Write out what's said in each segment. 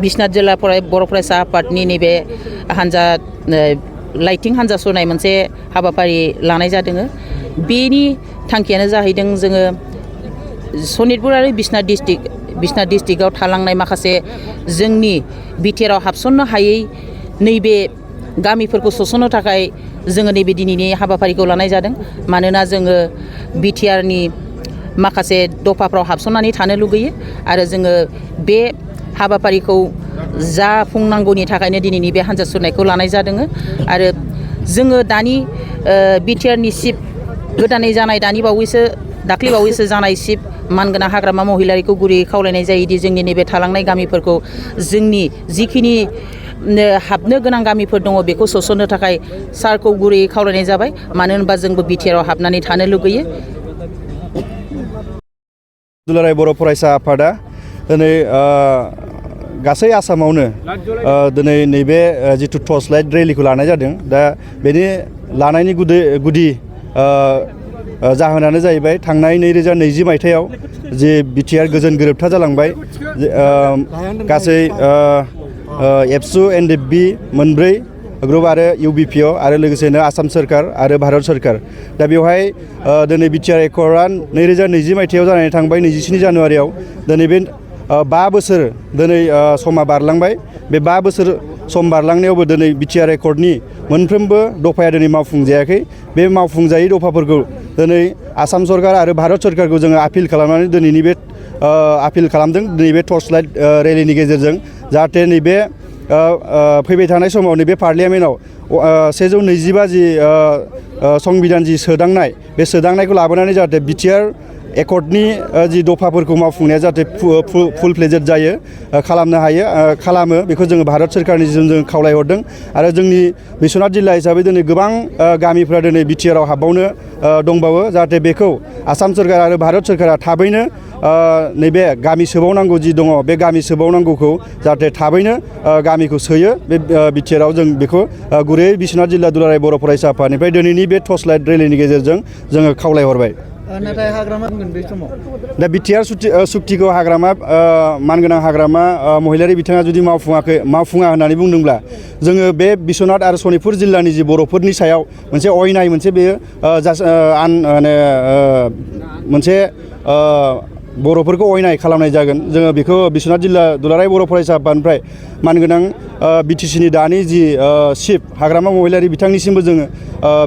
बिश्वनाथ जिल्ला बर' फरायसा आफादनि नैबे हानजा लाइटिं हानजा सुरनाय मोनसे हाबाफारि लानाय जादों। बेनि थांखियानो जाहैदों जोङो सनितपुर आरो बिश्वनाथ डिस्ट्रिक्टआव थालांनाय माखासे जोंनि बिटिआरआव हाबसननो हायै नैबे गामिफोरखौ सोसननो थाखाय जोङो नैबे दिनैनि हाबाफारिखौ लानाय जादों। मानोना जोङो बिटिआरनि माखासे दफाफ्राव हाबसननानै थानो लुगैयो आरो जोङो बे हाबाफारिखौ जाफुंनांगौनि थाखायनो दिनैनि बे हानजा सुरनायखौ लानाय जादों। आरो जोङो दानि बिटिआरनि चिफ गोदानै जानाय दाख्लै बावैसो जानाय चिफ मानगोनां हाग्रामा महिलारिखौ गुरैयै खावलायनाय जायोदि जोंनि नैबे थालांनाय गामिफोरखौ जोंनि जिखिनि हाबनो गोनां गामिफोर दङ बेखौ सोसननो थाखाय सारखौ गुरैयै खावलायनाय जाबाय। मानो होनबा जोंबो बिटिआरआव हाबनानै थानो लुगैयो। दुलाराय बर' फरायसा आफादा दिनै गासै आसामावनो दिनै नैबे जिथु टर्च लाइट रेलिखौ लानाय जादों। दा बेनि लानायनि गुदि जाहोनानो जाहैबाय थांनाय 2020 मायथाइयाव जे बिटिआर गोजोन गोरोबथा जालांबाय। गासै एबसु एनडिएफबि मोनब्रै ग्रुप आरो इउबिपिअ आरो लोगोसेनो आसाम सोरखार आरो भारत सोरखार। दा बेवहाय दिनै बिटिआर एकर्डआ 2020 मायथाइयाव जानानै थांबाय 27 जानुवारियाव। दिनै बे 5 बोसोर दिनै समा बारलांबाय। बे 5 बोसोर सम बारलांनायावबो दिनै बिटिआर एकर्डनि मोनफ्रोमबो दफाया दिनै मावफुंजायाखै। बे मावफुंजायै दफाफोरखौ दिनै आसाम सरकार आरो भारत सोरखारखौ जोङो आपिल खालामनानै दिनैनि बे आपिल खालामदों नैबे टर्च लाइट रेलिनि गेजेरजों, जाहाथे नैबे फैबाय थानाय समाव नैबे पार्लियामेन्टआव 125 जि संबिधान जि सोदांनाय, बे सोदांनायखौ लाबोनानै जाहाथे बिटिआर एकर्डनि जि दफाफोरखौ मावफुंनाया जाहाथे फुल फ्लेजेड जायो, खालामनो हायो, खालामो, बेखौ जोङो भारत सोरखारनिसिम जों खावलायहरदों। आरो जोंनि बिश्वनाथ जिल्ला हिसाबै दिनै गोबां गामिफ्रा दिनै बिटिआरआव हाबबावनो दंबावो। जाहाथे बेखौ आसाम सोरखार आरो भारत सोरखारा थाबैनो नैबे गामि सोबावनांगौ जि दङ, बे गामि सोबावनांगौखौ जाहाथे थाबैनो गामिखौ सोयो बे बिटिआरआव। जों बेखौ गुरैयै बिश्वनाथ जिल्ला दुलाराय बर' फरायसा आफादनिफ्राय दिनैनि बे टर्च लाइट रेलिनि गेजेरजों जोङो खावलायहरबाय। नाथाय हाग्रामा बुंगोन बे समाव दा बिटिआर सुक्तिखौ हाग्रामा मानगोनां हाग्रामा महिलारि बिथाङा जुदि मावफुङा होननानै बुंदोंब्ला जोङो बे बिश्वनाथ आरो सनितपुर जिल्लानि जि बर'फोरनि सायाव मोनसे अयनाय, मोनसे बेयो मोनसे बर'फोरखौ अयनाय खालामनाय जागोन। जोङो बेखौ बिश्वनाथ जिल्ला दुलाराय बर' फरायसा आफादनिफ्राय मानगोनां बिटिसिनि दानि जि चिफ हाग्रामा महिलारि बिथांनिसिमबो जोङो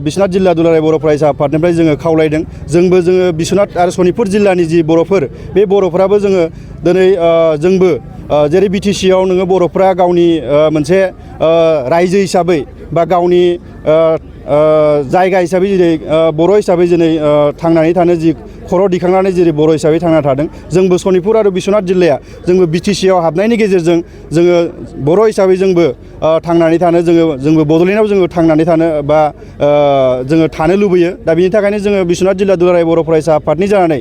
बिश्वनाथ जिल्ला दुलाराय बर' फरायसा आफादनिफ्राय जोङो खावलायदों। जोङो बिश्वनाथ आरो सनितपुर जिल्लानि जि बर'फोर, बे बर'फोराबो जोङो दिनै जोंबो जेरै बिटिसिआव नोङो बर'फ्रा गावनि मोनसे रायजो हिसाबै बा गावनि जायगा हिसाबै जेरै बर' हिसाबै दिनै थांनानै थानो जि खर' दिखांनानै जेरै बर' हिसाबै थांना थादों, जोंबो सनितपुर आरो बिश्वनाथ जिल्लाया जोंबो बिटिसिआव हाबनायनि गेजेरजों जोङो बर' हिसाबै जोंबो थांनानै थानो, जोंबो बड'लेण्डआव जोङो थांनानै थानो बा जोङो थानो लुबैयो। दा बिनि थाखायनो जोङो बिश्वनाथ जिल्ला दुलाराय बर' फरायसा आफादनि जानानै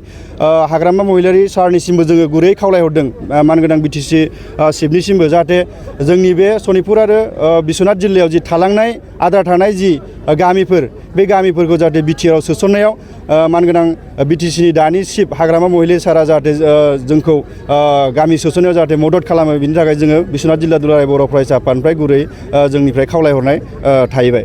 हाग्रामा महिलारि सारनिसिमबो जोङो गुरैयै खावलायहरदों, मानगोनां बिटिसि चिफनिसिमबो, जाहाथे जोंनि बे सनितपुर आरो बिश्वनाथ जिल्लायाव जि थालांनाय आद्रा थानाय जि गामिफोर, बे गामिफोरखौ जाहाथे बिटिआरआव सोसननायाव मानगोनां बिटिसिनि दानि चिफ हाग्रामा महिलारि सारा जाहाथे जोंखौ गामि सोसननायाव जाहाथे मदद खालामो, बिनि थाखाय जोङो बिश्वनाथ जिल्ला दुलाराय बर' फरायसा आफादनिफ्राय गुरै जोंनिफ्राय खावलायहरनाय थाहैबाय।